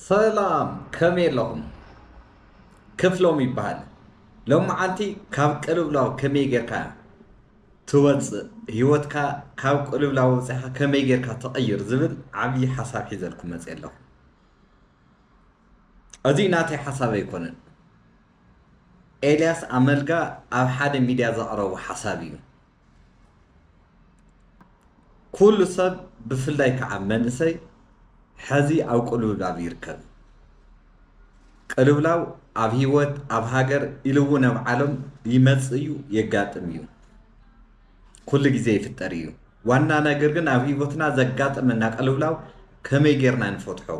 ሰላም ከመይ ኣለኹም ክፍሎም ይበሃል ሎማዓንቲ ካብ ቅልብላው ከመይ ጌርካ ትወፅእ ህይወትካ ካብ ቅልብላው ወፂኻ ከመይ ጌርካ ትቕይር ዝብል ዓብዪ ሓሳብ ሒዘልኩም መፅእ ኣለኹ እዚ ናተይ ሓሳብ ኣይኮነን ኤልያስ ኣመልጋ ኣብ ሓደ ሚድያ ዘቕረቡ ሓሳብ እዩ ኩሉ ሰብ ብፍላይ ከዓ መንእሰይ ሕዚ ኣብ ቅልብላው ይርከብ ቅልብላው ኣብ ህይወት ኣብ ሃገር ኢሉ እውን ኣብ ዓለም ይመፅእ እዩ የጋጥም እዩ ኩሉ ግዜ ይፍጠር እዩ ዋና ነገር ግን ኣብ ህይወትና ዘጋጥመና ቅልብላው ከመይ ጌርና ንፈትሖ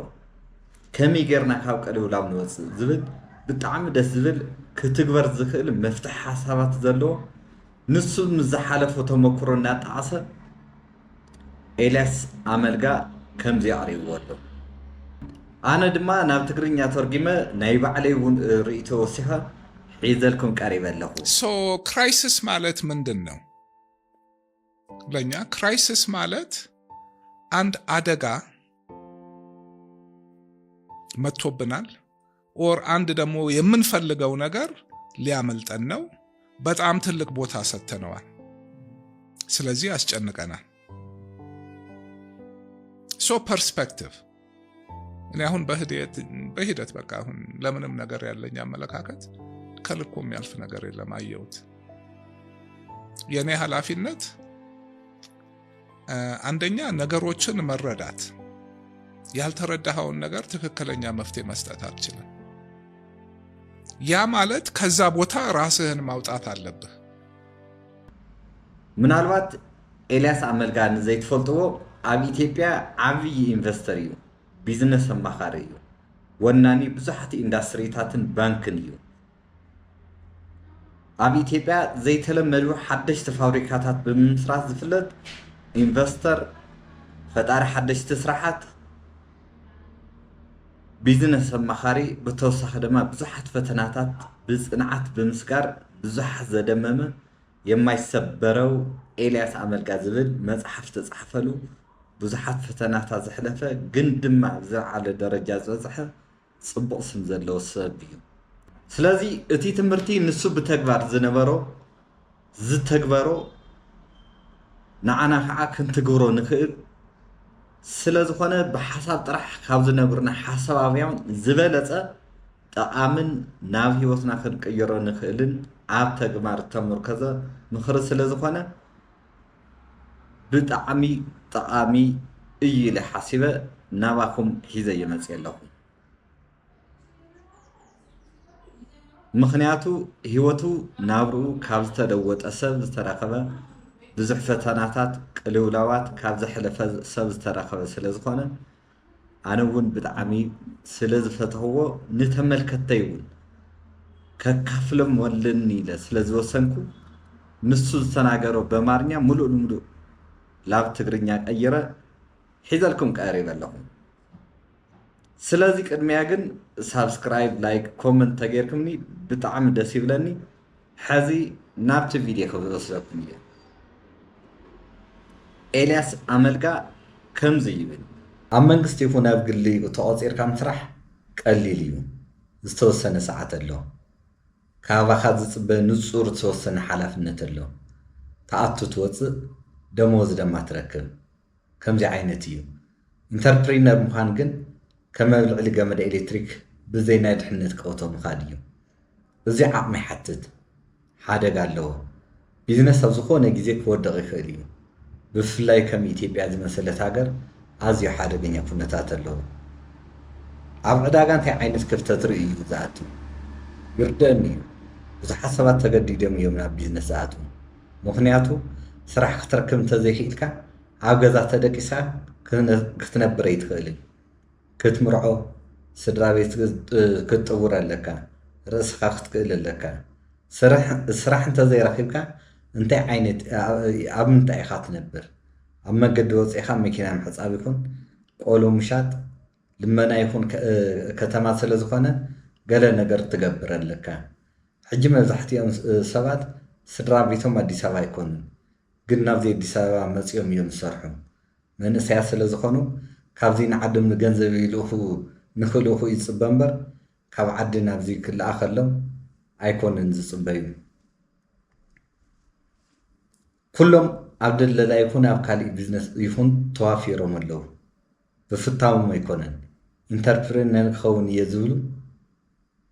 ከመይ ጌርና ካብ ቅልብላው ንወፅእ ዝብል ብጣዕሚ ደስ ዝብል ክትግበር ዝኽእል መፍትሒ ሓሳባት ዘለዎ ንሱ ምዝሓለፈ ተመክሮ እናጠዓሰ ኤልያስ ኣመልጋ ከምዚ ኣቕሪብዎ ኣሎ ኣነ ድማ ናብ ትግርኛ ተርጊመ ናይ ባዕለይ እውን ርእይቶ ወሲኸ ሒዘልኩም ቀሪበ ኣለኹ ክራይሲስ ማለት ምንድን ነው? ለእኛ ክራይሲስ ማለት አንድ አደጋ መጥቶብናል ኦር አንድ ደግሞ የምንፈልገው ነገር ሊያመልጠን ነው በጣም ትልቅ ቦታ ሰጥተነዋል ስለዚህ ያስጨንቀናል ፐርስፔክቲቭ እኔ አሁን በሂደት በቃ አሁን ለምንም ነገር ያለኝ አመለካከት ከልኩ የሚያልፍ ነገር የለም አየሁት የኔ ኃላፊነት አንደኛ ነገሮችን መረዳት ያልተረዳኸውን ነገር ትክክለኛ መፍትሄ መስጠት አትችልም ያ ማለት ከዛ ቦታ ራስህን ማውጣት አለብህ ምናልባት ኤልያስ ኣመልጋ ንዘይትፈልጥዎ ኣብ ኢትዮጵያ ዓብዪ ኢንቨስተር እዩ ቢዝነስ ኣማኻሪ እዩ ወናኒ ብዙሓት ኢንዳስትሪታትን ባንክን እዩ ኣብ ኢትዮጵያ ዘይተለመዱ ሓደሽቲ ፋብሪካታት ብምስራት ዝፍለጥ ኢንቨስተር ፈጣሪ ሓደሽቲ ስራሓት ቢዝነስ ኣማኻሪ ብተወሳኺ ድማ ብዙሓት ፈተናታት ብፅንዓት ብምስጋር ብዙሓት ዘደመመ የማይሰበረው ኤልያስ ኣመልጋ ዝብል መፅሓፍ ተፃሕፈሉ ብዙሓት ፈተናታት ዘሕለፈ ግን ድማ ዝለዓለ ደረጃ ዝበፅሐ ፅቡቕ ስም ዘለዎ ሰብ እዩ ስለዚ እቲ ትምህርቲ ንሱ ብተግባር ዝነበሮ ዝተግበሮ ንዓና ከዓ ክንትግብሮ ንኽእል ስለ ዝኾነ ብሓሳብ ጥራሕ ካብ ዝነብሩና ሓሳባውያን ዝበለፀ ጠቓምን ናብ ሂወትና ክንቅይሮ ንኽእልን ኣብ ተግባር ተመርኮዘ ምኽሪ ስለ ዝኾነ ብጣዕሚ ጠቓሚ እዩ ኢለ ሓሲበ ናባኹም ሒዘ የመፅእ ኣለኹ ምክንያቱ ሂወቱ ናብርኡ ካብ ዝተለወጠ ሰብ ዝተረኸበ ብዙሕ ፈተናታት ቅልውላዋት ካብ ዘሕለፈ ሰብ ዝተረኸበ ስለ ዝኾነ ኣነ እውን ብጣዕሚ ስለ ዝፈትሕዎ ንተመልከተይ እውን ከካፍሎም ወልን ኢለ ስለ ዝወሰንኩ ንሱ ዝተናገሮ በማርኛ ሙሉእ ንሙሉእ ላብ ትግርኛ ቀይረ ሒዘልኩም ቀሪበ ኣለኹ ስለዚ ቅድሚያ ግን ሳብስክራይብ ላይክ ኮመንት ተገይርኩምኒ ብጣዕሚ ደስ ይብለኒ ሕዚ ናብቲ ቪድዮ ክወስደኩም እየ ኤልያስ ኣመልጋ ከምዚ ይብል ኣብ መንግስቲ ይኹን ኣብ ግሊ ተቆፂርካ ምስራሕ ቀሊል እዩ ዝተወሰነ ሰዓት ኣሎ ካባኻ ዝፅበ ንፁር ዝተወሰነ ሓላፍነት ኣሎ ተኣቱ ትወፅእ ደሞዝ ደማ ትረክብ ከምዚ ዓይነት እዩ ኢንተርፕሪነር ምዃን ግን ከም መብልዕሊ ገመድ ኤሌክትሪክ ብዘይ ናይ ድሕነት ቀውቶ ምኻድ እዩ እዚ ዓቕሚ ይሓትት ሓደጋ ኣለዎ ቢዝነስ ኣብ ዝኾነ ግዜ ክወድቕ ይኽእል እዩ ብፍላይ ከም ኢትዮጵያ ዝመሰለት ሃገር ኣዝዩ ሓደገኛ ኩነታት ኣለዎ ኣብ ዕዳጋ እንታይ ዓይነት ክፍተት ርኢ እዩ ዝኣቱ ይርድአኒ እዩ ብዙሓት ሰባት ተገዲዶም እዮም ናብ ቢዝነስ ዝኣቱ ምክንያቱ ስራሕ ክትረክብ እንተዘይክኢልካ ኣብ ገዛ ተደቂሳ ክትነብረ ይትኽእል ክትምርዖ ስድራ ቤት ክትጥውር ኣለካ ርእስኻ ክትክእል ኣለካ ስራሕ እንተዘይረኺብካ እንታይ ዓይነት ኣብ ምንታይ ኢኻ ትነብር ኣብ መንገዲ ወፂኻ መኪና ምሕፃብ ይኹን ቆሎ ምሻጥ ልመና ይኹን ከተማ ስለ ዝኾነ ገለ ነገር ትገብር ኣለካ ሕጂ መብዛሕትኦም ሰባት ስድራ ቤቶም ኣዲስ ኣበባ ኣይኮኑን ግን ናብዚ ኣዲስ ኣበባ መፂኦም እዮም ዝሰርሑ መንእሰያት ስለ ዝኾኑ ካብዚ ንዓዶም ንገንዘብ ኢልኹ ንኽልኡ ይጽበ እምበር ካብ ዓዲ ናብዚ ክለኣኸሎም ኣይኮነን ዝጽበዩ ኩሎም ኣብ ደለላ ይኹን ኣብ ካልእ ቢዝነስ ይኹን ተዋፊሮም ኣለዉ ብፍታዎም ኣይኮነን ኢንተርፕረነር ክኸውን እየ ዝብሉ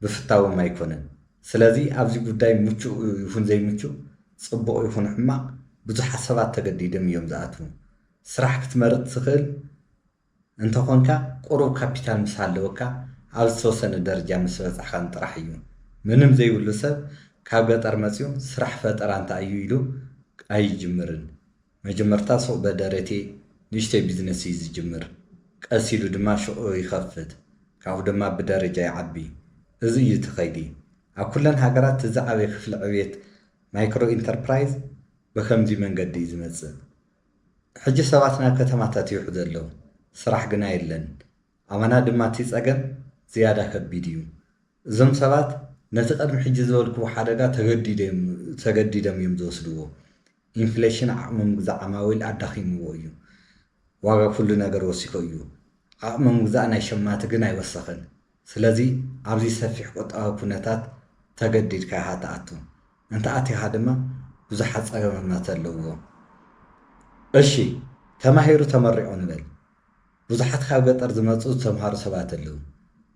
ብፍታዎም ኣይኮነን ስለዚ ኣብዚ ጉዳይ ምቹእ ይኹን ዘይምቹእ ጽቡቕ ይኹን ሕማቕ ብዙሓት ሰባት ተገዲዶም እዮም ዝኣትዉ ስራሕ ክትመርጥ ትኽእል እንተኾንካ ቁሩብ ካፒታል ምስ ሃለወካ ኣብ ዝተወሰነ ደረጃ ምስ በጻሕኻን ጥራሕ እዩ ምንም ዘይብሉ ሰብ ካብ ገጠር መጺኡ ስራሕ ፈጠራ እንታይ እዩ ኢሉ ኣይጅምርን መጀመርታ ሱቕ በደረቴ ንእሽተይ ቢዝነስ እዩ ዝጅምር ቀስ ኢሉ ድማ ሽቑ ይኸፍት ካብኡ ድማ ብደረጃ ይዓቢ እዚ እዩ ትኸይዲ ኣብ ኩለን ሃገራት ዝዓበየ ክፍሊ ዕብየት ማይክሮ ኢንተርፕራይዝ ብከምዚ መንገዲ እዩ ዝመጽእ ሕጂ ሰባት ናብ ከተማታት ይውሑ ዘለዉ ስራሕ ግና የለን ኣማና ድማ እቲ ጸገም ዝያዳ ከቢድ እዩ እዞም ሰባት ነቲ ቀድሚ ሕጂ ዝበልክዎ ሓደጋ ተገዲዶም እዮም ዝወስድዎ ኢንፍሌሽን ዓቕሚ ምግዛእ ዓማዊል ኣዳኺምዎ እዩ ዋጋ ኩሉ ነገር ወሲኮ እዩ ዓቕሚ ምግዛእ ናይ ሸማቲ ግን ኣይወሰኸን ስለዚ ኣብዚ ሰፊሕ ቁጠባዊ ኩነታት ተገዲድካ ኢኻ ተኣቱ እንተኣቲኻ ድማ ብዙሓት ጸገማት ኣለውዎ እሺ ተማሂሩ ተመሪዖ ንበል ብዙሓት ካብ ገጠር ዝመፁ ዝተምሃሩ ሰባት ኣለዉ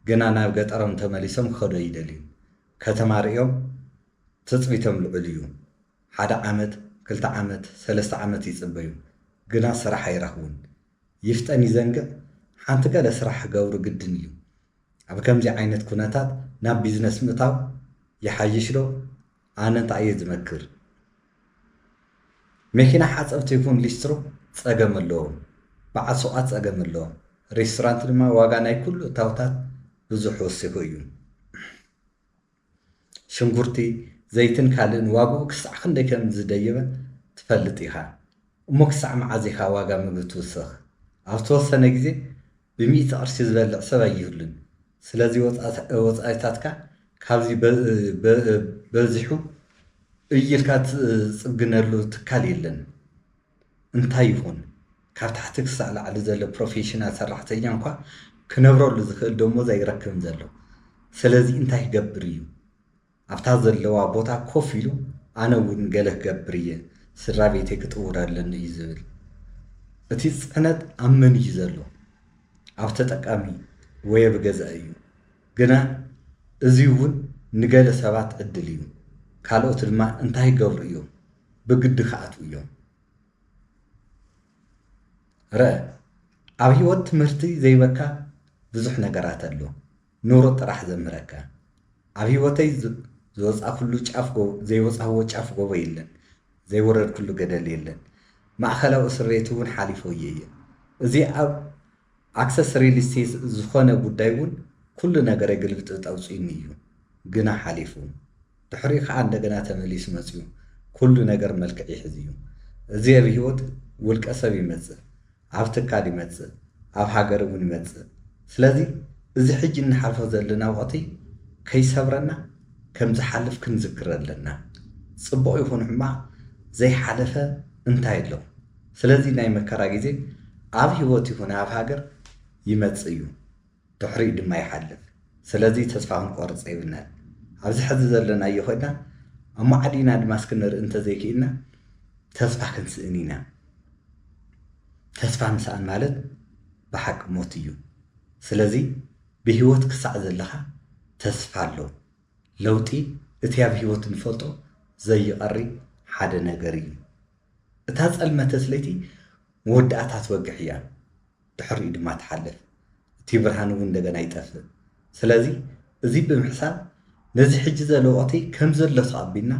ግና ናብ ገጠሮም ተመሊሶም ክኸዱ ይደልዩ ከተማ ሪኦም ትፅቢቶም ልዑል እዩ 1 ዓመት 2 ዓመት 3 ዓመት ይጽበዩ ግና ስራሕ ኣይረኽቡን ይፍጠን ይዘንግዕ ሓንቲ ገለ ስራሕ ገብሩ ግድን እዩ ኣብ ከምዚ ዓይነት ኩነታት ናብ ቢዝነስ ምእታው ይሓይሽ ዶ ኣነ እንታይ እየ ዝመክር መኪና ሓፀብቲ ይኩን ሊስትሮ ጸገም ኣለዎ በዓል ሱቓት ጸገም ኣለዎ ሬስቶራንት ድማ ዋጋ ናይ ኩሉ እታወታት ብዙሕ ወሲኹ እዩ ሽንጉርቲ ዘይትን ካልእን ዋግኡ ክሳዕ ክንደይ ከም ዝደየበ ትፈልጥ ኢኻ እሞ ክሳዕ መዓዝ ኢኻ ዋጋ ምግቢ ትውስኽ ኣብ ተወሰነ ግዜ ብ100 ቅርሺ ዝበልዕ ሰብ ኣይህሉን ስለዚ ወፃኢታትካ ካብዚ በዚሑ እይልካ ትጽግነሉ ትካል የለን እንታይ ይኹን ካብ ታሕቲ ክሳዕ ላዕሊ ዘሎ ፕሮፌሽናል ሰራሕተኛ እንኳ ክነብረሉ ዝኽእል ደሞዝ ኣይረክብን ዘሎ ስለዚ እንታይ ክገብር እዩ ኣብታ ዘለዋ ቦታ ኮፍ ኢሉ ኣነ እውን ገለ ክገብር እየ ስድራ ቤተይ ክጥውር ኣለኒ እዩ ዝብል እቲ ጽዕነት ኣብ መን እዩ ዘሎ ኣብ ተጠቃሚ ወይ ኣብ ገዛእ እዩ ግና እዚ እውን ንገለ ሰባት ዕድል እዩ ካልኦት ድማ እንታይ ይገብሩ እዮም ብግዲ ከኣትው እዮም ረአ ኣብ ህይወት ትምህርቲ ዘይበካ ብዙሕ ነገራት ኣሎ ኑሮ ጥራሕ ዘምህረካ ኣብ ህይወተይ ዝወፃእኩሉ ጫፍ ዘይወፃእዎ ጫፍ ጎቦ የለን ዘይወረድኩሉ ገደል የለን ማእኸላዊ እስር ቤት እውን ሓሊፎ እየ እዚ ኣብ ኣክሰስ ሪል ስቴት ዝኾነ ጉዳይ እውን ኩሉ ነገር የግልብጥ ጠውፂኒ እዩ ግና ሓሊፉ ድሕሪኡ ከዓ እንደገና ተመሊሱ መፅኡ ኩሉ ነገር መልክዕ ይሕዝ እዩ እዚ ኣብ ህይወት ውልቀ ሰብ ይመጽእ ኣብ ትካል ይመጽእ ኣብ ሃገር እውን ይመጽእ ስለዚ እዚ ሕጂ እንሓልፎ ዘለና ወቕቲ ከይሰብረና ከም ዝሓልፍ ክንዝክር ኣለና ጽቡቕ ይኹን ሕማቕ ዘይሓለፈ እንታይ ኣሎ ስለዚ ናይ መከራ ግዜ ኣብ ህይወት ይኹን ኣብ ሃገር ይመጽእ እዩ ድሕሪኡ ድማ ይሓልፍ ስለዚ ተስፋ ክንቆርፅ የብልናን ኣብዚ ሕዚ ዘለናዮ ኮይና ኣብ ማዕዲና ድማ እስክንርኢ እንተዘይክኢልና ተስፋ ክንስእን ኢና ተስፋ ምስኣን ማለት ብሓቂ ሞት እዩ ስለዚ ብህይወት ክሳዕ ዘለኻ ተስፋ ኣሎ ለውጢ እቲ ኣብ ህይወት ንፈልጦ ዘይቐሪ ሓደ ነገር እዩ እታ ጸልመተ ስለይቲ መወዳእታ ትወግሕ እያ ድሕሪኡ ድማ ትሓልፍ እቲ ብርሃን እውን እንደገና ይጠፍእ ስለዚ እዚ ብምሕሳብ ነዚ ሕጂ ዘሎ ወቕቲ ከም ዘሎ ተቐቢልና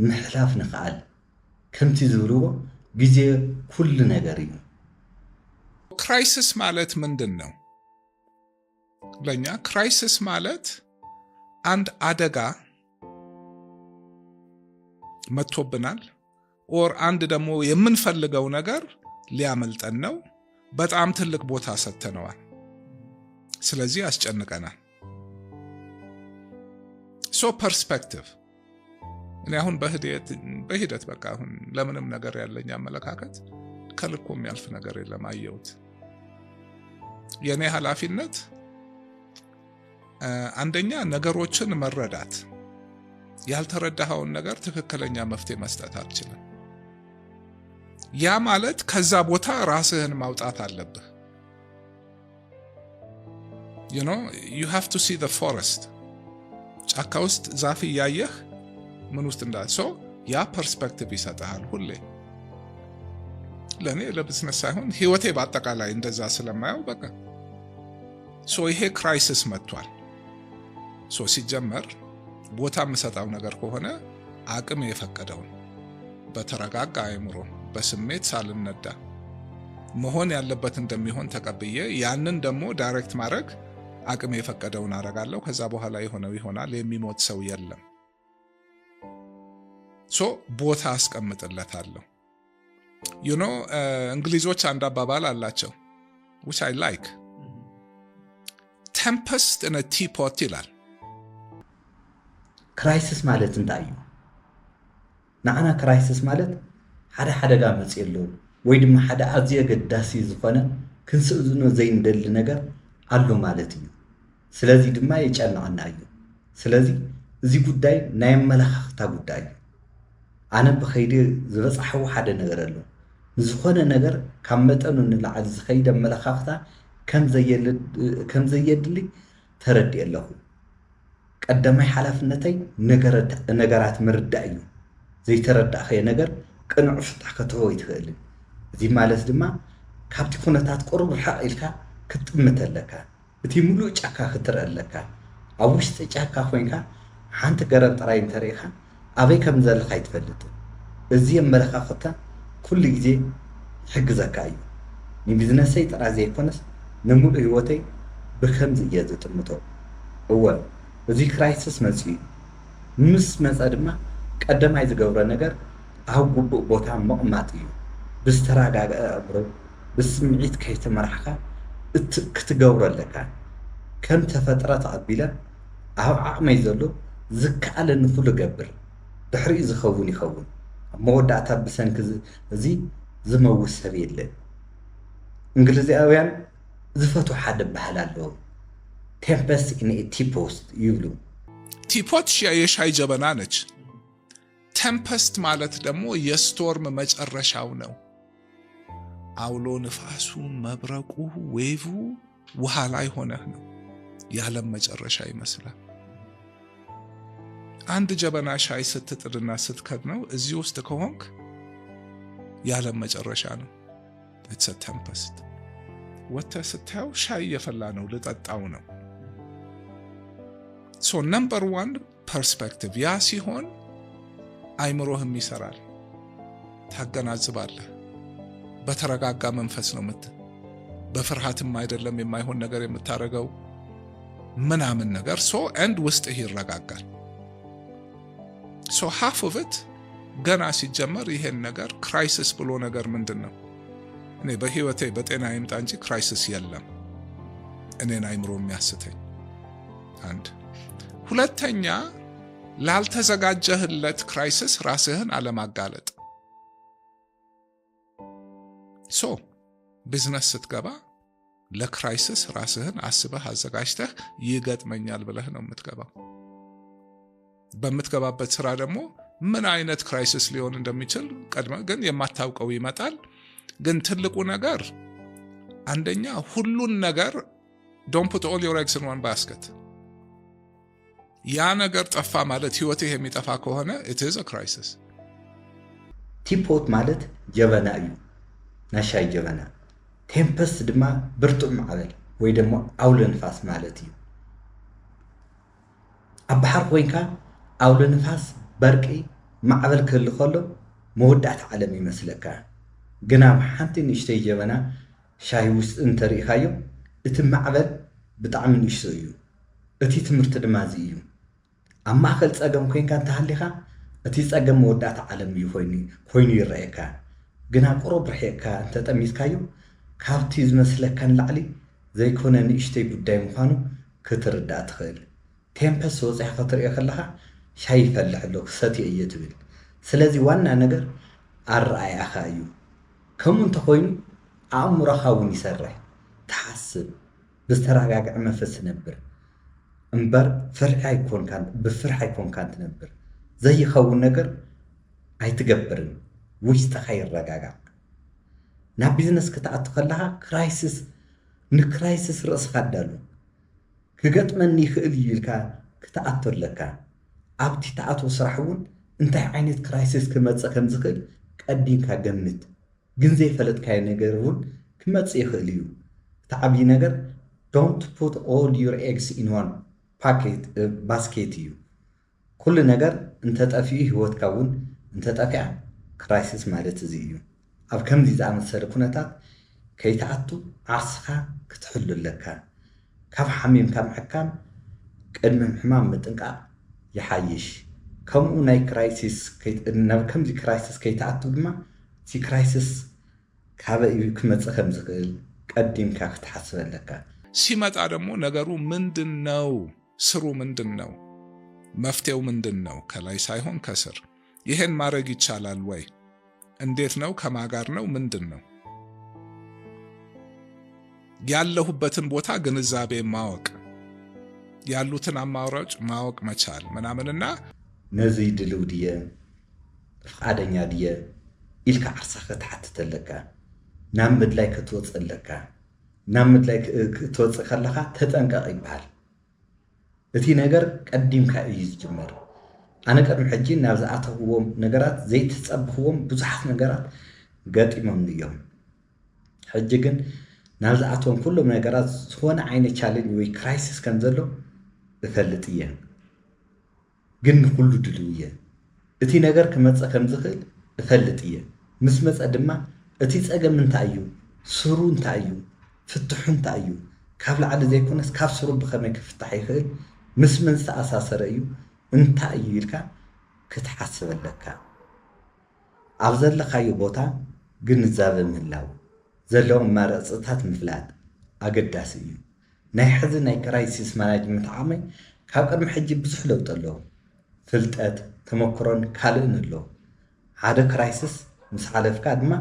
ምሕላፍ ንኽኣል ከምቲ ዝብልዎ ግዜ ኩሉ ነገር እዩ ክራይሲስ ማለት ምንድን ነው ለእኛ ክራይሲስ ማለት አንድ አደጋ መጥቶብናል ኦር አንድ ደግሞ የምንፈልገው ነገር ሊያመልጠን ነው በጣም ትልቅ ቦታ ሰጥተነዋል ስለዚህ ያስጨንቀናል ሶ ፐርስፔክቲቭ እኔ አሁን በሂደት በቃ አሁን ለምንም ነገር ያለኝ አመለካከት ከልኮ የሚያልፍ ነገር የለም አየሁት የኔ ኃላፊነት አንደኛ ነገሮችን መረዳት፣ ያልተረዳኸውን ነገር ትክክለኛ መፍትሄ መስጠት አትችልም። ያ ማለት ከዛ ቦታ ራስህን ማውጣት አለብህ። you have to see the forest ጫካ ውስጥ ዛፍ እያየህ ምን ውስጥ እንዳለ ያ ፐርስፔክቲቭ ይሰጣል። ሁሌ ለኔ ለቢዝነስ ሳይሆን ህይወቴ በአጠቃላይ እንደዛ ስለማየው በቃ ይሄ ክራይሲስ መጥቷል። ሲጀመር ቦታ የምሰጣው ነገር ከሆነ አቅም የፈቀደውን በተረጋጋ አእምሮ በስሜት ሳልነዳ መሆን ያለበት እንደሚሆን ተቀብዬ ያንን ደግሞ ዳይሬክት ማድረግ አቅም የፈቀደውን አደርጋለሁ። ከዛ በኋላ የሆነው ይሆናል። የሚሞት ሰው የለም። ቦታ አስቀምጥለታለሁ። እንግሊዞች አንድ አባባል አላቸው which I like tempest in a teapot ይላል። ክራይሲስ ማለት እንታይ እዩ? ንዓና ክራይሲስ ማለት ሓደ ሓደጋ መፅየሉ ወይ ድማ ሓደ ኣዝየ ገዳሲ ዝኾነ ክንስእዝኖ ዘይንደሊ ነገር ኣሎ ማለት እዩ። ስለዚ ድማ የጨንቀና እዩ። ስለዚ እዚ ጉዳይ ናይ ኣመለኻኽታ ጉዳይ እዩ። ኣነ ብኸይዲ ዝበፅሓዎ ሓደ ነገር ኣሎ። ዝኾነ ነገር ካብ መጠኑ ንላዕሊ ዝኸይድ ኣመለኻኽታ ከም ዘየድሊ ተረዲእ ኣለኹ። ቀዳማይ ሓላፍነተይ ነገራት ምርዳእ እዩ። ዘይተረዳእኸዮ ነገር ቅንዕ ፍታሕ ከተወ ይትኽእልን። እዚ ማለት ድማ ካብቲ ኩነታት ቁሩብ ርሓቕ ኢልካ ክትጥምት ኣለካ። እቲ ሙሉእ ጫካ ክትርኢ ኣለካ። ኣብ ውሽጢ ጫካ ኮይንካ ሓንቲ ገረብ ጥራይ እንተሪኢኻ ኣበይ ከም ዘለካ ይትፈልጥን። እዚ ኣመለኻኽታ ኩሉ ግዜ ይሕግዘካ እዩ። ንቢዝነሰይ ጥራይ ዘይኮነስ ንሙሉእ ህይወተይ ብከምዚ እየ ዝጥምቶ። እወ እዚ ክራይሲስ መፅኡ እዩ። ምስ መፀ ድማ ቀዳማይ ዝገብሮ ነገር ኣብ ግቡእ ቦታ ምቕማጥ እዩ። ብዝተረጋግአ ኣእምሮ ብስምዒት ከይተመራሕካ ክትገብሮ ኣለካ። ከም ተፈጥረ ተቐቢለ ኣብ ዓቕመይ ዘሎ ዝከኣለኒ ኩሉ ገብር። ድሕሪኡ ዝኸውን ይኸውን። ኣብ መወዳእታ ብሰንኪ እዚ ዝመውት ሰብ የለን። እንግሊዛውያን ዝፈትዎ ሓደ ባህል ኣለዎ። ቴምፐስት ኢን ኤ ቲፖት ይብሉ። ቲፖት የሻይ ጀበና ነች። ቴምፐስት ማለት ደግሞ የስቶርም መጨረሻው ነው። አውሎ ንፋሱ፣ መብረቁ፣ ዌቭ ውሃ ላይ ሆነህ ነው። የዓለም መጨረሻ ይመስላል። አንድ ጀበና ሻይ ስትጥድና ስትከድነው እዚህ ውስጥ ከሆንክ የዓለም መጨረሻ ነው። it's a tempest። ወጥተህ ስታየው ሻይ እየፈላ ነው፣ ልጠጣው ነው። number 1 perspective ያ ሲሆን አይምሮህም ይሰራል። ታገናዝባለህ። በተረጋጋ መንፈስ ነው በፍርሃትም አይደለም የማይሆን ነገር የምታረገው ምናምን ነገር and ውስጥህ ይረጋጋል። half of it ገና ሲጀመር ይሄን ነገር ክራይሲስ ብሎ ነገር ምንድነው? እኔ በህይወቴ በጤና ይምጣ እንጂ ክራይሲስ የለም እኔን አይምሮ የሚያስተኝ። አንድ ሁለተኛ ላልተዘጋጀህለት ክራይሲስ ራስህን አለማጋለጥ። ቢዝነስ ስትገባ ለክራይሲስ ራስህን አስበህ አዘጋጅተህ ይገጥመኛል ብለህ ነው የምትገባው። በምትገባበት ስራ ደግሞ ምን አይነት ክራይሲስ ሊሆን እንደሚችል ቀድመ ግን የማታውቀው ይመጣል። ግን ትልቁ ነገር አንደኛ ሁሉን ነገር don't put all your eggs in one basket። ያ ነገር ጠፋ ማለት ህይወትህ የሚጠፋ ከሆነ it is a crisis። ቲፖት ማለት ጀበና እዩ፣ ናሻይ ጀበና። ቴምፐስት ድማ ብርቱዕ ማዕበል ወይ ደግሞ አውሎ ንፋስ ማለት እዩ። ኣብ ባሕር ኮይንካ አውሎ ንፋስ በርቂ ማዕበል ክህሉ ከሎ መወዳእታ ዓለም ይመስለካ። ግን ኣብ ሓንቲ ንእሽተይ ጀበና ሻሂ ውስጥ እንተሪእኻዮ እቲ ማዕበል ብጣዕሚ ንእሽቶ እዩ። እቲ ትምህርቲ ድማ እዚ እዩ። ኣብ ማእከል ፀገም ኮይንካ እንተሃሊኻ እቲ ፀገም መወዳእታ ዓለም እዩ ኮይኑ ይረአየካ። ግን ኣብ ቁሩብ ርሒቕካ እንተጠሚትካዮ ካብቲ ዝመስለካ ንላዕሊ ዘይኮነ ንእሽተይ ጉዳይ ምዃኑ ክትርዳእ ትኽእል። ቴምፐስት ወፂሕካ ክትሪኦ ከለካ ሻይ ይፈልሕ ኣሎ ክሰትዮ እየ ትብል። ስለዚ ዋና ነገር ኣረኣያኻ እዩ። ከምኡ እንተኮይኑ ኣእምሮኻ እውን ይሰርሕ፣ ትሓስብ፣ ብዝተረጋግዐ መንፈስ ትነብር። እምበር ፍርሒ ኣይኮንካን ብፍርሒ ኣይኮንካን ትነብር ዘይኸውን ነገር ኣይትገብርን ውሽጥኻ ይረጋጋዕ ናብ ቢዝነስ ክትኣቱ ከለኻ ክራይሲስ ንክራይሲስ ርእስኻ ኣዳሉ ክገጥመኒ ይኽእል እዩ ኢልካ ክትኣቱ ኣለካ ኣብቲ ተኣትዎ ስራሕ እውን እንታይ ዓይነት ክራይሲስ ክመፅእ ከም ዝኽእል ቀዲምካ ገምት ግን ዘይፈለጥካዮ ነገር እውን ክመፅእ ይኽእል እዩ እቲ ዓብዪ ነገር don't put all your eggs in one basket እዩ ኩሉ ነገር እንተጠፊኡ ህይወትካ እውን እንተጠፊኣ ክራይሲስ ማለት እዚ እዩ ኣብ ከምዚ ዝኣመሰለ ኩነታት ከይተኣቱ ዓርስኻ ክትሕሉ ኣለካ ካብ ሓሚምካ ምሕካም ቅድሚ ሕማም ምጥንቃቕ ይሓይሽ ከምኡ ናይ ክራይሲስ ናብ ከምዚ ክራይሲስ ከይተኣቱ ድማ እቲ ክራይሲስ ካበይ ክመፅእ ከም ዝኽእል ቀዲምካ ክትሓስብ ኣለካ ሲመጣ ደግሞ ነገሩ ምንድን ነው ስሩ ምንድን ነው መፍትሄው ምንድን ነው ከላይ ሳይሆን ከስር ይሄን ማድረግ ይቻላል ወይ እንዴት ነው ከማጋር ነው ምንድን ነው ያለሁበትን ቦታ ግንዛቤ ማወቅ ያሉትን አማራጭ ማወቅ መቻል ምናምንና ነዚ ድልው ድየ ፍቃደኛ ድየ ኢልካ ዓርሳኸ ትሓትተለካ ናብ ምድላይ ክትወፅእ ኣለካ ናብ ምድላይ ክትወፅእ ከለኻ ተጠንቀቕ ይበሃል እቲ ነገር ቀዲምካ እዩ ዝጅመር ኣነ ቀድሚ ሕጂ ናብ ዝኣተውዎም ነገራት ዘይተፀብኽዎም ብዙሓት ነገራት ገጢሞም እዮም ሕጂ ግን ናብ ዝኣተዎም ኩሎም ነገራት ዝኾነ ዓይነት ቻሌንጅ ወይ ክራይሲስ ከም ዘሎ እፈልጥ እየ ግን ኩሉ ድልው እየ እቲ ነገር ክመፅእ ከም ዝኽእል እፈልጥ እየ ምስ መፀ ድማ እቲ ፀገም እንታይ እዩ ስሩ እንታይ እዩ ፍትሑ እንታይ እዩ ካብ ላዕሊ ዘይኮነስ ካብ ስሩ ብኸመይ ክፍታሕ ይኽእል ምስ መን ዝተኣሳሰረ እዩ እንታይ እዩ ኢልካ ክትሓስብ ኣለካ ኣብ ዘለኻዮ ቦታ ግንዛበ ምህላው ዘለዎም መረፅታት ምፍላጥ ኣገዳሲ እዩ ናይ ሕዚ ናይ ክራይሲስ ማናጅመንት ዓቕመይ ካብ ቅድሚ ሕጂ ብዙሕ ለውጢ ኣለዎ ፍልጠት ተመክሮን ካልእን ኣለዎ ሓደ ክራይሲስ ምስ ሓለፍካ ድማ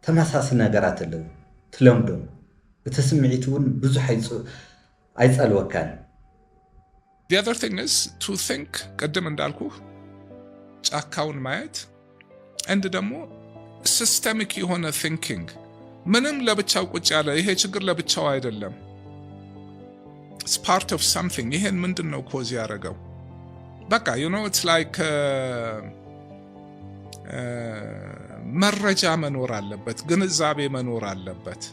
ተመሳሳሊ ነገራት ኣለዉ ትለምዶም እቲ ስምዒት እውን ብዙሕ ኣይፀልወካን The other thing is to think ቀደም እንዳልኩህ ጫካውን ማየት and ደግሞ ሲስተሚክ የሆነ ቲንኪንግ ምንም ለብቻው ቁጭ ያለ ይሄ ችግር ለብቻው አይደለም it's part of something ይሄን ምንድነው ኮዝ ያደረገው በቃ you know it's like መረጃ መኖር አለበት ግንዛቤ መኖር አለበት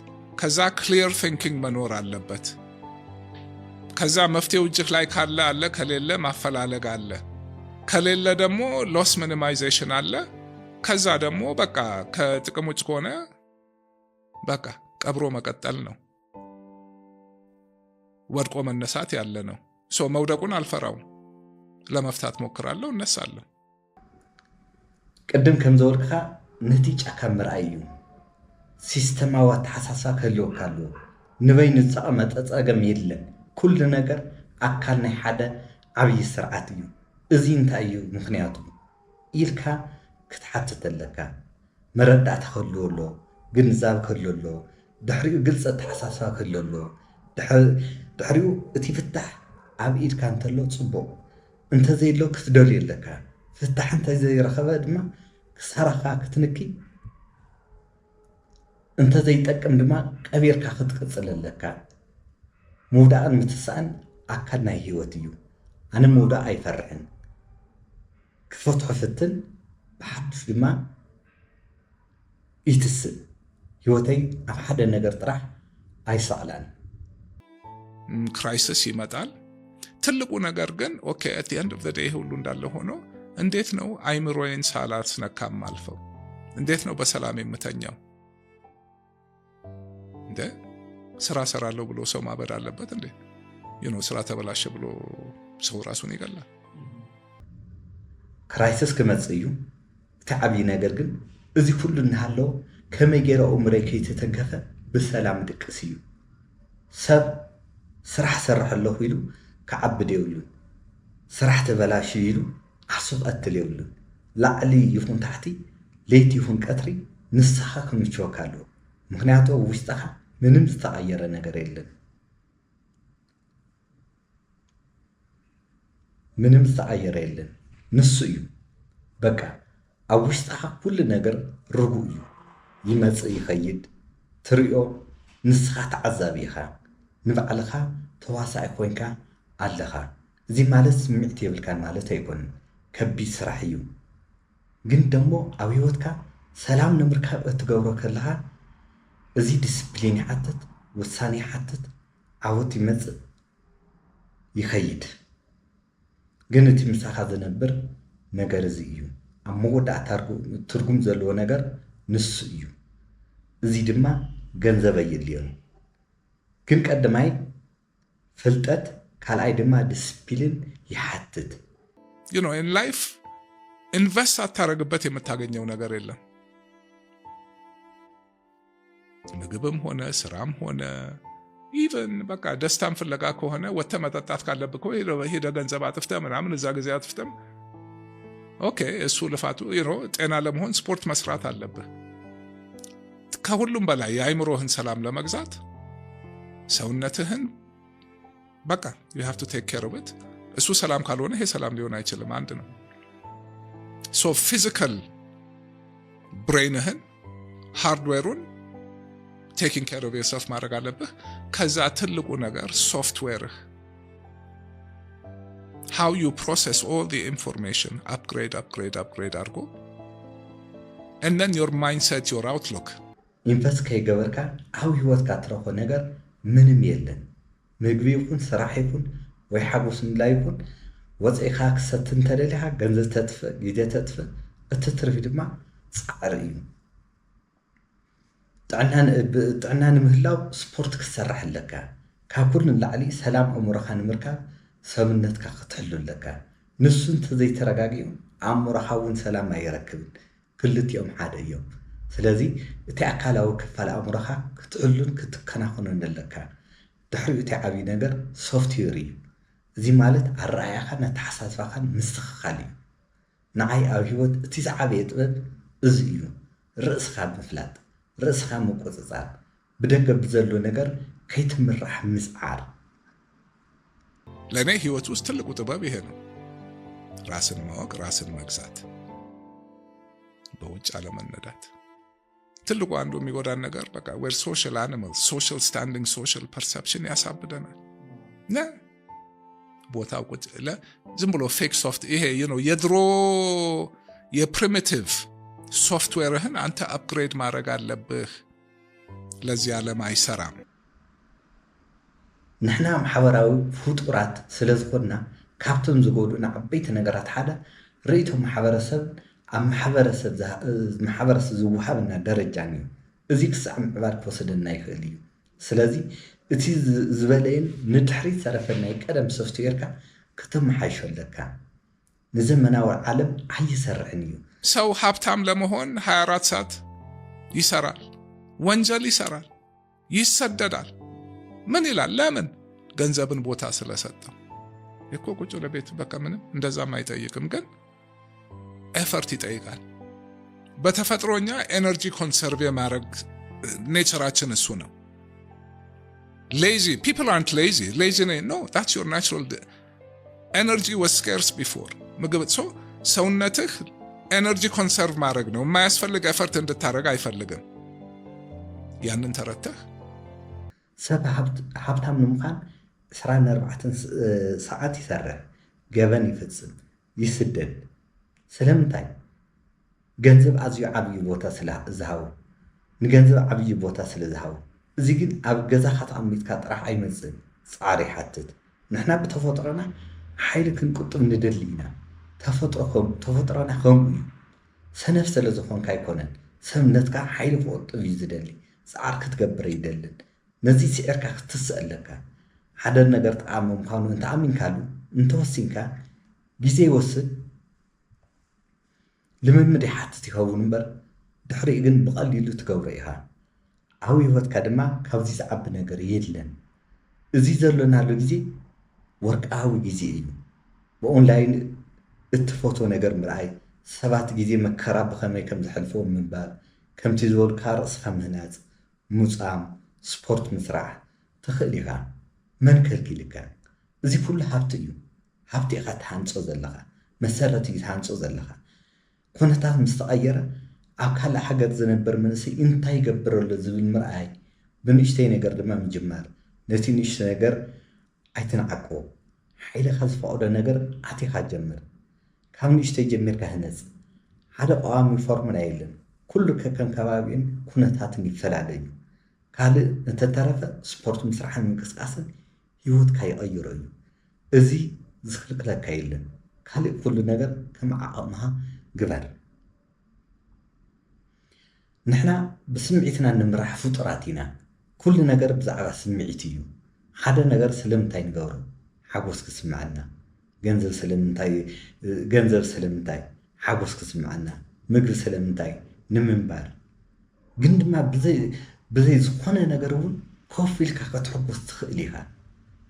ከዛ ክሊር ቲንኪንግ መኖር አለበት ከዛ መፍትሄው እጅህ ላይ ካለ አለ ከሌለ ማፈላለግ አለ ከሌለ ደግሞ ሎስ ሚኒማይዜሽን አለ ከዛ ደግሞ በቃ ከጥቅም ውጭ ከሆነ በቃ ቀብሮ መቀጠል ነው ወድቆ መነሳት ያለ ነው ሶ መውደቁን አልፈራው ለመፍታት ሞክራለሁ እነሳለሁ ቅድም ከም ዘወልካ ነቲ ጫካ ምርኣይ እዩ ሲስተማዊ ኣተሓሳስባ ክህልወካ ኣለዎ ንበይኑ ዝተቐመጠ ፀገም የለን ኩሉ ነገር ኣካል ናይ ሓደ ዓብዪ ስርዓት እዩ እዚ እንታይ እዩ ምክንያቱ ኢልካ ክትሓትት ኣለካ መረዳእታ ክህልዎ ኣለዎ ግንዛብ ክህልዎ ኣለዎ ድሕሪኡ ግልፂ ኣተሓሳስባ ክህልዎ ኣለዎ ድሕሪኡ እቲ ፍታሕ ኣብ ኢድካ እንተሎ ፅቡቕ እንተዘይሎ ክትደልዩ ኣለካ ፍታሕ እንተዘይረኸበ ድማ ክሳራኻ ክትንኪ እንተዘይጠቅም ድማ ቀቢርካ ክትቅፅል ኣለካ ምውዳእን ምትሳእን ኣካል ናይ ህይወት እዩ ኣነ ምውዳእ ኣይፈርሕን ክፈትሖ ፍትን ብሓዱሽ ድማ ይትስእ ህይወተይ ኣብ ሓደ ነገር ጥራሕ ኣይሰቕላን ክራይሲስ ይመጣል ትልቁ ነገር ግን ኦኬ at the end of the day ሁሉ እንዳለ ሆኖ እንዴት ነው አይምሮዬን ሳላስነካም አልፈው እንዴት ነው በሰላም የምተኛው እንደ ስራ ሰራለሁ ብሎ ሰው ማበድ አለበት እንዴ ስራ ተበላሸ ብሎ ሰው ራሱን ይገላል ክራይሲስ ክመጽእ እዩ እቲ ዓብዪ ነገር ግን እዚ ኩሉ እናሃለዎ ከመይ ገይረ እምረይ ከይተተንከፈ ብሰላም ድቅስ እዩ ሰብ ስራሕ ሰርሕ ኣለኹ ኢሉ ክዓብድ የብሉን ስራሕ ተበላሽ ኢሉ ዓሱቕ ቀትል የብሉን ላዕሊ ይኹን ታሕቲ ለይቲ ይኹን ቀትሪ ንስኻ ክምችወካ ኣለዎ ምክንያቱ ውሽጥኻ ምንም ዝተቐየረ ነገር የለን ምንም ዝተቀየረ የለን ንሱ እዩ በቃ ኣብ ውሽጥኻ ኩሉ ነገር ርጉእ እዩ ይመጽእ ይኸይድ ትሪኦ ንስኻ ተዓዛቢ ኢኻ ንባዕልኻ ተዋሳኢ ኮይንካ ኣለኻ እዚ ማለት ስምዒት የብልካን ማለት ኣይኮንን ከቢድ ስራሕ እዩ ግን ደሞ ኣብ ህይወትካ ሰላም ንምርካብ እትገብሮ ከለኻ እዚ ዲስፕሊን ይሓትት ውሳኔ ይሓትት ዓወት ይመጽእ ይኸይድ ግን እቲ ምሳኻ ዝነብር ነገር እዚ እዩ ኣብ መወዳእታ ትርጉም ዘለዎ ነገር ንሱ እዩ እዚ ድማ ገንዘብ የድልዮም ግን ቀዳማይ ፍልጠት ካልኣይ ድማ ዲስፕሊን ይሓትት you know in life ኢንቨስት አታረግበት የምታገኘው ነገር የለም ምግብም ሆነ ስራም ሆነ ኢቨን በቃ ደስታን ፍለጋ ከሆነ ወተ መጠጣት ካለብህ ሄደ ገንዘብ አጥፍተህ ምናምን እዛ ጊዜ አጥፍተህ ኦኬ እሱ ልፋቱ ጤና ለመሆን ስፖርት መስራት አለብህ ከሁሉም በላይ የአይምሮህን ሰላም ለመግዛት ሰውነትህን በቃ you have to take care of it እሱ ሰላም ካልሆነ ይሄ ሰላም ሊሆን አይችልም አንድ ነው so physical brainህን ሃርድዌሩን taking care of yourself ማድረግ አለብህ ከዛ ትልቁ ነገር ሶፍትዌርህ how you process all the information upgrade አድርጎ and then your mindset your outlook ኢንቨስት ከይገበርካ ኣብ ህይወትካ ትረኽቦ ነገር ምንም የለን ምግቢ ይኹን ስራሕ ይኹን ወይ ሓጎስ ምላይ ይኹን ወፂኢኻ ክሰትህ እንተደሊኻ ገንዘብ ተጥፍእ ግዜ ተጥፍእ እቲ ትርፊ ድማ ፃዕሪ እዩ ጥዕና ንምህላው ስፖርት ክሰርሕ ኣለካ ካብ ኩሉ ንላዕሊ ሰላም ኣእምሮኻ ንምርካብ ሰውነትካ ክትሕሉ ኣለካ ንሱ እንተዘይተረጋጊኡ ኣእምሮኻ እውን ሰላም ኣይረክብን ክልቲኦም ሓደ እዮም ስለዚ እቲ ኣካላዊ ክፋል ኣእምሮኻ ክትሕሉን ክትከናኸኑን ኣለካ ድሕሪኡ እቲ ዓብዪ ነገር ሶፍትዌር እዩ እዚ ማለት ኣረኣያኻን ኣተሓሳስባኻን ምስትኽኻል እዩ ንዓይ ኣብ ህይወት እቲ ዝዓበየ ጥበብ እዚ እዩ ርእስኻ ምፍላጥ ርእስኻ ምቁፅፃር ብደገ ብዘሎ ነገር ከይትምራሕ ምፅዓር ለእኔ ህይወት ውስጥ ትልቁ ጥበብ ይሄ ነው ራስን ማወቅ ራስን መግዛት በውጭ አለመነዳት ትልቁ አንዱ የሚጎዳን ነገር በቃ we're social animals social standing social perception ያሳብደናል ቦታው ቁጭ ዝም ብሎ ፌክ ሶፍት ይሄ የድሮ የፕሪሚቲቭ ሶፍትዌርህን አንተ አፕግሬድ ማድረግ አለብህ ለዚህ ዓለም አይሰራም ንሕና ማሕበራዊ ፍጡራት ስለዝኾንና ካብቶም ዝጎዱና ዓበይቲ ነገራት ሓደ ርእይቶ ማሕበረሰብ ኣብ ማሕበረሰብ ዝወሃብና ደረጃን እዩ እዚ ክሳዕ ምዕባል ክወስደና ይኽእል እዩ ስለዚ እቲ ዝበለየን ንድሕሪት ዘረፈናይ ቀደም ሶፍትዌርካ ከተመሓይሾ ኣለካ ንዘመናዊ ዓለም ኣይሰርሕን እዩ ሰው ሀብታም ለመሆን 24 ሰዓት ይሰራል ወንጀል ይሰራል ይሰደዳል ምን ይላል ለምን ገንዘብን ቦታ ስለሰጠው እኮ ቁጭ ለቤት በቃ ምንም እንደዛም አይጠይቅም ግን ኤፈርት ይጠይቃል በተፈጥሮኛ ኤነርጂ ኮንሰርቭ የማድረግ ኔቸራችን እሱ ነው lazy people aren't lazy no that's your natural energy was scarce before ምግብ ሰውነትህ ኤነርጂ ኮንሰርቭ ማድረግ ነው የማያስፈልግ ኤፈርት እንድታረግ አይፈልግም ያንን ተረተህ ሰብ ሀብታም ንምዃን 24 ሰዓት ይሰርሕ ገበን ይፍጽም ይስደድ ስለምንታይ ገንዘብ ኣዝዩ ዓብዪ ቦታ ስለዝሃቡ ንገንዘብ ዓብዪ ቦታ ስለዝሃቡ እዚ ግን ኣብ ገዛኻ ተቐሚጥካ ጥራሕ ኣይመፅን ፃዕሪ ይሓትት ንሕና ብተፈጥሮና ሓይሊ ክንቁጥብ ንደሊ ኢና ተፈጥሮና ከምኡ እዩ ሰነፍ ስለ ዝኾንካ ኣይኮነን ሰብነትካ ሓይሊ ክቁጥብ እዩ ዝደሊ ፃዕሪ ክትገብር ይደልን ነዚ ስዒርካ ክትስእ ኣለካ ሓደ ነገር ጠቃሚ ምዃኑ እንተኣሚንካሉ እንተወሲንካ ግዜ ይወስድ ልምምድ ይሓትት ይኸውን እምበር ድሕሪኡ ግን ብቐሊሉ ትገብሮ ኢኻ ኣብ ህይወትካ ድማ ካብዚ ዝዓቢ ነገር የለን እዚ ዘሎናሉ ግዜ ወርቃዊ ግዜ እዩ ብኦንላይን እትፈትዎ ነገር ምርኣይ ሰባት ግዜ መከራ ብኸመይ ከም ዝሕልፍዎ ምንባብ ከምቲ ዝበልካ ርእስኻ ምህናፅ ሙፃም ስፖርት ምስራሕ ትኽእል ኢኻ መን ከልኪልካ እዚ ኩሉ ሃብቲ እዩ ሃብቲኻ ትሃንጾ ዘለኻ መሰረት እዩ ትሃንጾ ዘለኻ ኩነታት ምስ ተቐየረ ኣብ ካልእ ሃገር ዝነበር መንእሰይ እንታይ ይገብረሉ ዝብል ምርኣይ ብንእሽተይ ነገር ድማ ምጅማር ነቲ ንእሽተ ነገር ኣይትንዓቅቦ ሓይልኻ ዝፈቕዶ ነገር ኣቲኻ ጀምር ካብ ንእሽተይ ጀሚርካ ህነፅ ሓደ ቀዋሚ ፎርሙላ የለን ኩሉ ከከም ከባቢን ኩነታትን ይፈላለዩ ካልእ እንተተረፈ ስፖርት ምስራሕን ምንቅስቃስን ህይወትካ ይቐይሮ እዩ እዚ ዝኽልክለካ የለን ካልእ ኩሉ ነገር ከም ዓቕምኻ ግበር ንሕና ብስምዒትና ንምራሕ ፍጡራት ኢና ኩሉ ነገር ብዛዕባ ስምዒት እዩ ሓደ ነገር ስለምንታይ ንገብሮ ሓጎስ ክስምዓና ገንዘብ ስለምንታይ ሓጎስ ክስምዓና ምግቢ ስለምንታይ ንምንባር ግን ድማ ብዘይ ዝኾነ ነገር እውን ኮፍ ኢልካ ክትሕጎስ ትኽእል ኢኻ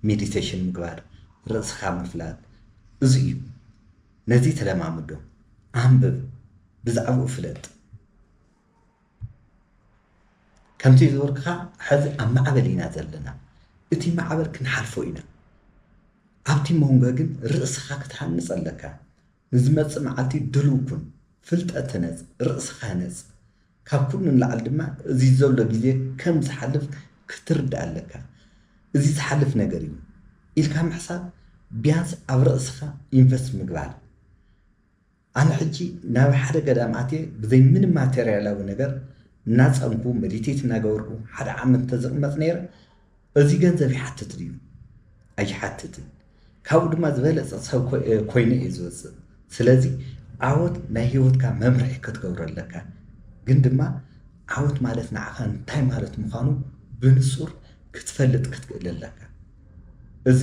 ሜዲቴሽን ምግባር ርእስኻ ምፍላጥ እዚ እዩ ነዚ ተለማምዶ ኣንብብ ብዛዕባኡ ፍለጥ ከምቲ ዝወርክኻ ሕዚ ኣብ ማዕበል ኢና ዘለና እቲ ማዕበል ክንሓልፎ ኢና ኣብቲ መንጎ ግን ርእስኻ ክትሃንፅ ኣለካ ንዝመፅእ መዓልቲ ድልው ኩን ፍልጠት ተነፅ ርእስኻ ነፅ ካብ ኩሉ ንላዕሊ ድማ እዚ ዘሎ ግዜ ከም ዝሓልፍ ክትርዳእ ኣለካ እዚ ዝሓልፍ ነገር እዩ ኢልካ ምሕሳብ ቢያንስ ኣብ ርእስኻ ኢንቨስት ምግባር ኣነ ሕጂ ናብ ሓደ ገዳም ኣትየ ብዘይ ምንም ማቴርያላዊ ነገር እናፀምኩ ሜዲቴት እናገበርኩ ሓደ ዓመት ተዘቕመፅ ነይረ እዚ ገንዘብ ይሓትት ድዩ ኣይሓትትን ካብኡ ድማ ዝበለፀ ሰብ ኮይኑ እዩ ዝወፅእ ስለዚ ዓወት ናይ ሂወትካ መምርሒ ክትገብሮ ኣለካ ግን ድማ ዓወት ማለት ንዓኻ እንታይ ማለት ምዃኑ ብንጹር ክትፈልጥ ክትክእል ኣለካ እዚ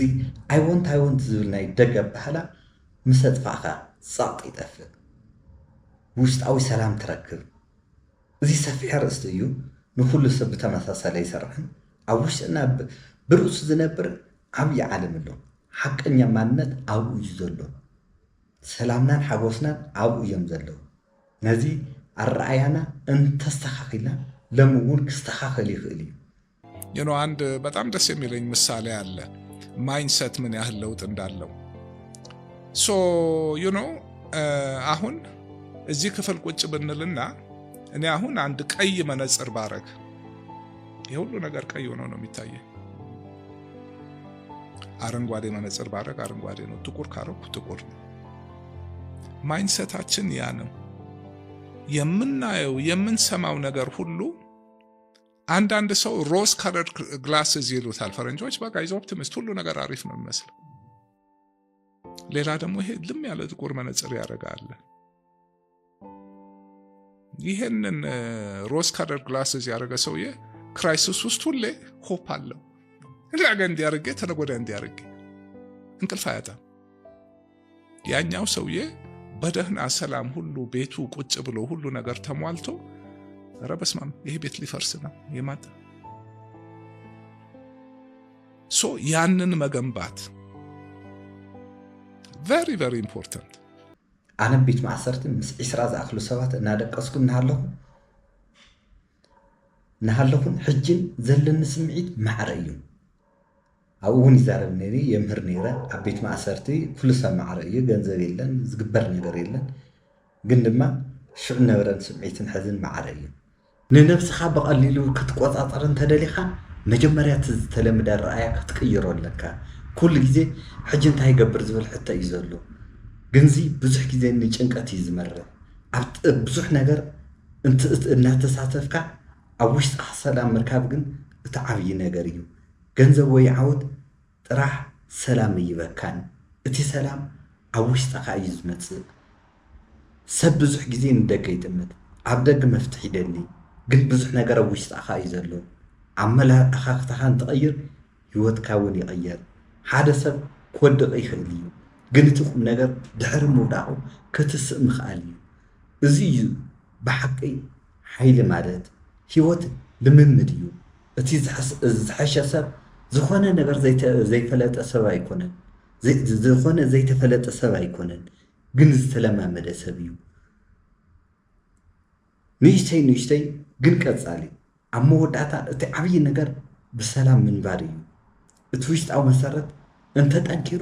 ኣይወንት ዝብል ናይ ደገ ባህላ ምስ ኣጥፋእኻ ፃጥ ይጠፍእ ውሽጣዊ ሰላም ትረክብ እዚ ሰፊሕ ርእስቲ እዩ ንኩሉ ሰብ ብተመሳሳለ ይሰርሕን ኣብ ውሽጥና ብርእሱ ዝነብር ዓብዪ ዓለም ኣሎ ሓቀኛ ማንነት ኣብኡ እዩ ዘሎ ሰላምናን ሓጎስናን ኣብኡ እዮም ዘለዉ ነዚ ኣረኣያና እንተስተኻኺልና ሎሚ እውን ክስተኻኸል ይኽእል እዩ አንድ በጣም ደስ የሚለኝ ምሳሌ አለ ማይንሰት ምን ያህል ለውጥ እንዳለው አሁን እዚህ ክፍል ቁጭ ብንልና እኔ አሁን አንድ ቀይ መነጽር ባረግ የሁሉ ነገር ቀይ ሆኖ ነው የሚታየው አረንጓዴ መነጽር ባረግ አረንጓዴ ነው ጥቁር ካረኩ ጥቁር ነው ማይንሰታችን ያ ነው የምናየው የምንሰማው ነገር ሁሉ አንዳንድ ሰው ሮዝ ከለር ግላስስ ይሉታል ፈረንጆች በቃ ይዞ ኦፕቲሚስት ሁሉ ነገር አሪፍ ነው የሚመስለው ሌላ ደግሞ ይሄ ልም ያለ ጥቁር መነጽር ያረጋል ይሄንን ሮዝ ከለር ግላስስ ያረጋ ሰውዬ ክራይሲስ ውስጥ ሁሌ ሆፕ አለው ነገ እንዲያርገ ተነጎዳ እንዲያርገ እንቅልፍ አያጣም ያኛው ሰውዬ በደህና ሰላም ሁሉ ቤቱ ቁጭ ብሎ ሁሉ ነገር ተሟልቶ ረበስማም ይሄ ቤት ሊፈርስ ነው የማታ ያንን መገንባት very very important ኣነ ቤት ማዕሰርት ምስ 20 ዝኣክሉ ሰባት እናደቀስኩ እናሃለኹን ሕጅን ዘለኒ ስምዒት ማዕረ እዩ ኣብኡ እውን ይዛረብ ነይረ የምህር ነይረ ኣብ ቤት ማዕሰርቲ ኩሉ ሰብ ማዕረ እዩ ገንዘብ የለን ዝግበር ነገር የለን ግን ድማ ሽዑ ነበረን ስምዒትን ሕዝን ማዕረ እዩ ንነፍስኻ በቐሊሉ ክትቆፃፀር እንተደሊኻ መጀመርያ ዝተለመደ ረኣያ ክትቅይሮ ኣለካ ኩሉ ግዜ ሕጂ እንታይ ይገብር ዝብል ሕቶ እዩ ዘሎ ግንዚ ብዙሕ ግዜ ንጭንቀት እዩ ዝመርሕ ኣብ ብዙሕ ነገር እናተሳተፍካ ኣብ ውሽጥኻ ሰላም ምርካብ ግን እቲ ዓብዪ ነገር እዩ ገንዘብ ወይ ዓወት ጥራሕ ሰላም ይበካን እቲ ሰላም ኣብ ውሽጥኻ እዩ ዝመጽእ ሰብ ብዙሕ ግዜ ንደገ ይጥምት ኣብ ደገ መፍትሒ ይደሊ ግን ብዙሕ ነገር ኣብ ውሽጥኻ እዩ ዘሎ ኣመላእኻኽትኻ እንትቕይር ህይወትካ እውን ይቕየር ሓደ ሰብ ክወድቕ ይኽእል እዩ ግን እቲ ቁም ነገር ድሕሪ ምውዳቑ ክትስእ ምኽኣል እዩ እዚ እዩ ብሓቂ ሓይሊ ማለት ህይወት ልምምድ እዩ እቲ ዝሓሸ ሰብ ዝኾነ ነገር ዘይፈለጠ ሰብ ኣይኮነን ዝኾነ ዘይተፈለጠ ሰብ ኣይኮነን ግን ዝተለማመደ ሰብ እዩ ንእሽተይ ግን ቀጻሊ ኣብ መወዳእታ እቲ ዓብዪ ነገር ብሰላም ምንባር እዩ እቲ ውሽጣዊ መሰረት እንተጠንኪሩ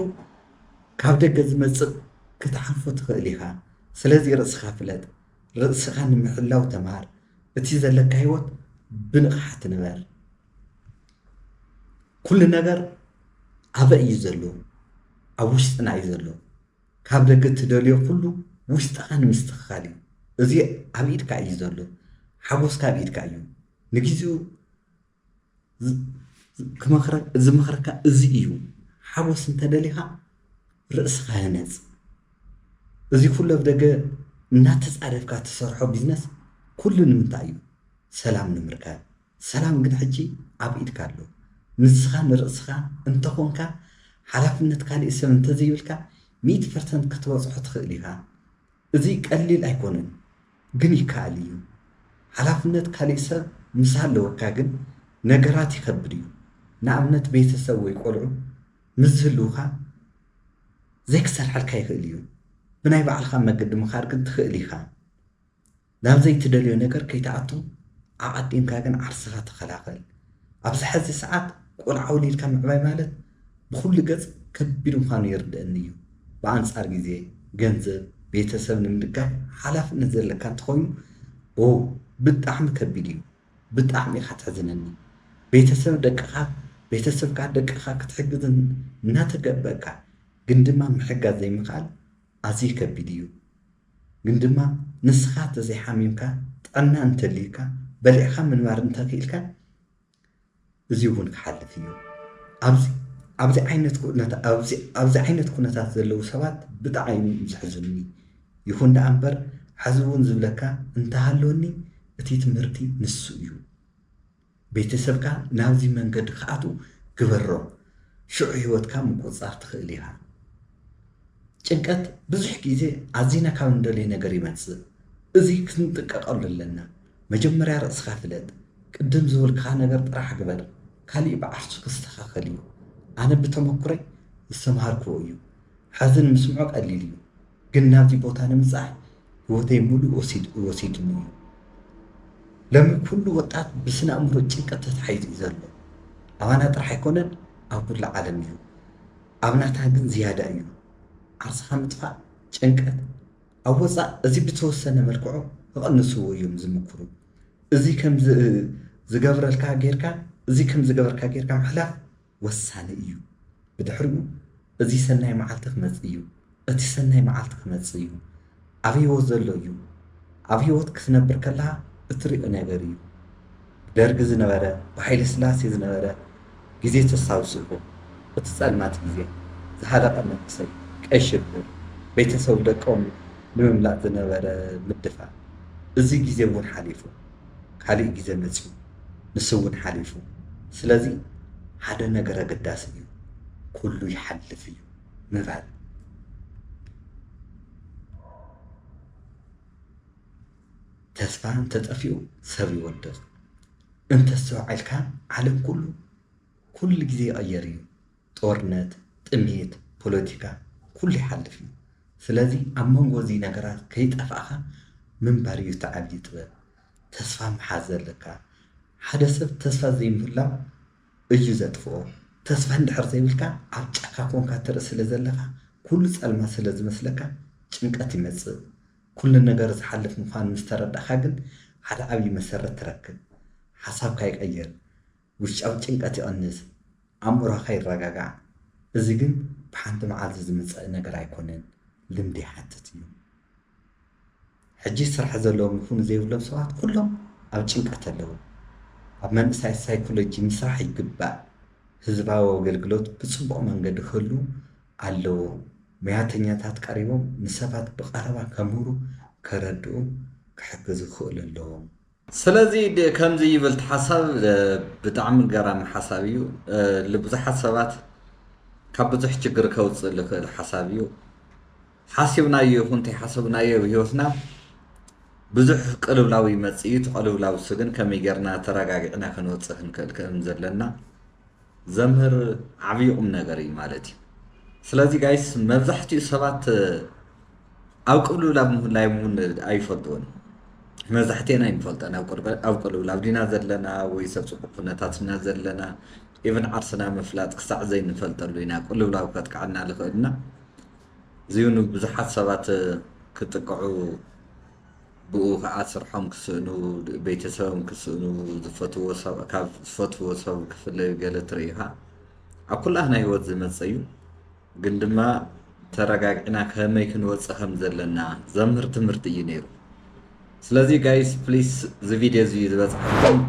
ካብ ደገ ዝመጽእ ክትሓልፎ ትኽእል ኢኻ ስለዚ ርእስኻ ፍለጥ ርእስኻ ንምሕላው ተምሃር እቲ ዘለካ ህይወት ብንቕሓት ንበር ኩሉ ነገር ኣበይ እዩ ዘሎ ኣብ ውሽጥና እዩ ዘሎ ካብ ደገ ትደልዮ ኩሉ ውሽጥኻ ንምስትኽኻል እዩ እዚ ኣብ ኢድካ እዩ ዘሎ ሓጎስካ ኣብ ኢድካ እዩ ንግዚኡ ዝመኽረካ እዚ እዩ ሓጎስ እንተደሊኻ ርእስኻ ህነፅ እዚ ኩሉ ኣብ ደገ እናተፃረፍካ ትሰርሖ ቢዝነስ ኩሉ ንምንታይ እዩ ሰላም ንምርካብ ሰላም ግን ሕጂ ኣብ ኢድካ ኣሎ ንስኻ ንርእስኻ እንተኾንካ ሓላፍነት ካልእ ሰብ እንተዘይብልካ 100% ክትበፅሖ ትኽእል ኢኻ እዚ ቀሊል ኣይኮነን ግን ይከኣል እዩ ሓላፍነት ካልእ ሰብ ምስ ሃለወካ ግን ነገራት ይከብድ እዩ ንኣብነት ቤተሰብ ወይ ቆልዑ ምስ ዝህልውካ ዘይክሰርሓልካ ይኽእል እዩ ብናይ ባዕልኻ መገዲ ምኻድ ግን ትኽእል ኢኻ ናብ ዘይትደልዮ ነገር ከይተኣቱ ኣቐዲምካ ግን ዓርስኻ ተኸላኸል ኣብዚ ሕዚ ሰዓት ቆልዓ ወሊድካ ምዕባይ ማለት ብኩሉ ገጽ ከቢድ ምዃኑ ይርድአኒ እዩ ብኣንጻር ግዜ ገንዘብ ቤተሰብ ንምድጋፍ ሓላፍነት ዘለካ እንተኾይኑ ብጣዕሚ ከቢድ እዩ ብጣዕሚ ኢኻ ትሕዝነኒ ቤተሰብካ ደቅኻ ክትሕግዝ እናተገበአካ ግን ድማ ምሕጋዝ ዘይምኽኣል ኣዝዩ ከቢድ እዩ ግን ድማ ንስኻ ተዘይሓሚምካ ጥዕና እንተልይካ በሊዕኻ ምንባር እንተኽኢልካ እዚ እውን ክሓልፍ እዩ ኣብዚ ዓይነት ኩነታት ዘለው ሰባት ብጣዕሚ ዝሕዝኑኒ ይኹን ዳ እምበር ሕዚ እውን ዝብለካ እንተሃለወኒ እቲ ትምህርቲ ንሱ እዩ ቤተሰብካ ናብዚ መንገዲ ክኣቱ ግበሮ ሽዑ ህይወትካ ምቁፃር ትኽእል ኢኻ ጭንቀት ብዙሕ ግዜ ኣዝና ካብ እንደለየ ነገር ይመጽእ እዚ ክንጥቀቐሉ ኣለና መጀመርያ ርእስኻ ፍለጥ ቅድም ዝብልካ ነገር ጥራሕ ግበር ካልእ ብዓርሱ ክስተኻኸል እዩ ኣነ ብተመኩረይ ዝተምሃርክዎ እዩ ሓዘን ምስምዖ ቀሊል እዩ ግን ናብዚ ቦታ ንምጽራሕ ህይወተይ ሙሉእ ወሲድኒ እዩ ሎሚ ኩሉ ወጣት ብስነ ኣእምሮ ጭንቀት ተታሒዙ እዩ ዘሎ ኣባና ጥራሕ ኣይኮነን ኣብ ኩሉ ዓለም እዩ ኣብ ናታ ግን ዝያዳ እዩ ዓርስኻ ምጥፋእ ጭንቀት ኣብ ወፃእ እዚ ብተወሰነ መልክዑ ክቐንስዎ እዮም ዝምክሩ እዚ ከም ዝገበርካ ጌርካ ምሕላፍ ወሳኒ እዩ ብድሕሪኡ እዚ ሰናይ መዓልቲ ክመጽእ እዩ እቲ ሰናይ መዓልቲ ክመጽእ እዩ ኣብ ህይወት ዘሎ እዩ ኣብ ህይወት ክትነብር ከለኻ እትሪኦ ነገር እዩ ደርጊ ዝነበረ ብሓይለ ስላሴ ዝነበረ ግዜ ተስታውስዎ እቲ ጸልማት ግዜ ዝሃለቐ መንእሰይ ቀይ ሽብር ቤተሰብ ደቆም ንምምላእ ዝነበረ ምድፋእ እዚ ግዜ እውን ሓሊፉ ካልእ ግዜ መጽኡ ንሱ እውን ሓሊፉ ስለዚ ሓደ ነገር ኣገዳሲ እዩ ኩሉ ይሓልፍ እዩ ምባል ተስፋ እንተጠፊኡ ሰብ ይወድቕ እንተስተውዓልካ ዓለም ኩሉ ግዜ ይቕየር እዩ ጦርነት ጥሜት ፖለቲካ ኩሉ ይሓልፍ እዩ ስለዚ ኣብ መንጎ እዚ ነገራት ከይጠፋእኻ ምንባር እዩ ተዓብዪ ጥበብ ተስፋ ምሓዝ ዘለካ ሓደ ሰብ ተስፋ ዘይምህላው እዩ ዘጥፍኦ ተስፋ እንድሕር ዘይብልካ ኣብ ጫካ ኮንካ ትርኢ ስለ ዘለካ ኩሉ ጸልማ ስለ ዝመስለካ ጭንቀት ይመጽእ ኩሉ ነገር ዝሓልፍ ምዃኑ ምስ ተረዳእኻ ግን ሓደ ዓብዪ መሰረት ትረክብ ሓሳብካ ይቀየር ውሽጣዊ ጭንቀት ይቐንስ ኣእምሮኻ ይረጋጋዕ እዚ ግን ብሓንቲ መዓልቲ ዝምፅእ ነገር ኣይኮነን ልምዲ ይሓትት እዩ ሕጂ ስራሕ ዘለዎም ይኹኑ ዘይብሎም ሰባት ኩሎም ኣብ ጭንቀት ኣለዉ ኣብ መንእሰይ ሳይኮሎጂ ምስራሕ ይግባእ ህዝባዊ ኣገልግሎት ብፅቡቅ መንገዲ ክህሉ ኣለዎ ሙያተኛታት ቀሪቦም ንሰባት ብቐረባ ከምህሩ ከረድኡ ክሕግዙ ክኽእሉ ኣለዎም ስለዚ ከምዚ ይብል ሓሳብ ብጣዕሚ ገራሚ ሓሳብ እዩ ልብዙሓት ሰባት ካብ ብዙሕ ችግር ከውፅእ ዝኽእል ሓሳብ እዩ ሓሲብናዮ ይኹን እንተይሓሰብናዮ ብሂወትና ብዙሕ ቅልውላው ይመጽእ እዩ ቅልውላው እሱ ግን ከመይ ጌርና ተረጋጊዕና ክንወፅእ ክንክእል ከም ዘለና ዘምህር ዓብዪ ቁም ነገር እዩ ማለት እዩ ስለዚ ጋይስ መብዛሕትኡ ሰባት ኣብ ቅልውላው ምህላይ እውን ኣይፈልጥዎን መብዛሕትአና ይንፈልጠን ኣብ ቅልውላው ዲና ዘለና ወይ ሰብ ፅቡቅ ኩነታትና ዘለና ኢቨን ዓርስና ምፍላጥ ክሳዕ ዘይንፈልጠሉ ኢና ቅልውላው ከጥቃዕና ዝኽእልና እዚውን ብዙሓት ሰባት ክጥቅዑ ብኡ ከዓ ስርሖም ክስእኑ ቤተሰቦም ክስእኑ ካብ ዝፈትዎ ሰብ ክፍለዩ ገለ ትርኢኻ ኣብ ኩላህና ሂወት ዝመፅእ እዩ ግን ድማ ተረጋጊዕና ከመይ ክንወፅእ ከም ዘለና ዘምህር ትምህርቲ እዩ ነይሩ ስለዚ ጋይስ ፕሊስ እዚ ቪድዮ እዚ ዝበፅሐኩም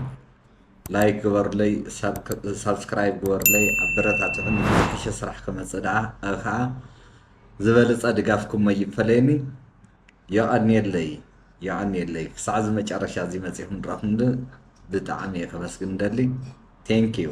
ላይክ ግበሩለይ ሳብስክራይብ ግበሩለይ ኣበረታትዑን ዝሓሸ ስራሕ ክመፅእ ደኣ ኣብ ከዓ ዝበለፀ ድጋፍኩም ይፈለየኒ يقنيلي ክሳዕ ዝመጨረሻ እዚ መፅኹም ድረኹም ብጣዕሚ እየ ከመስግን ደሊ ቴንክ ዩ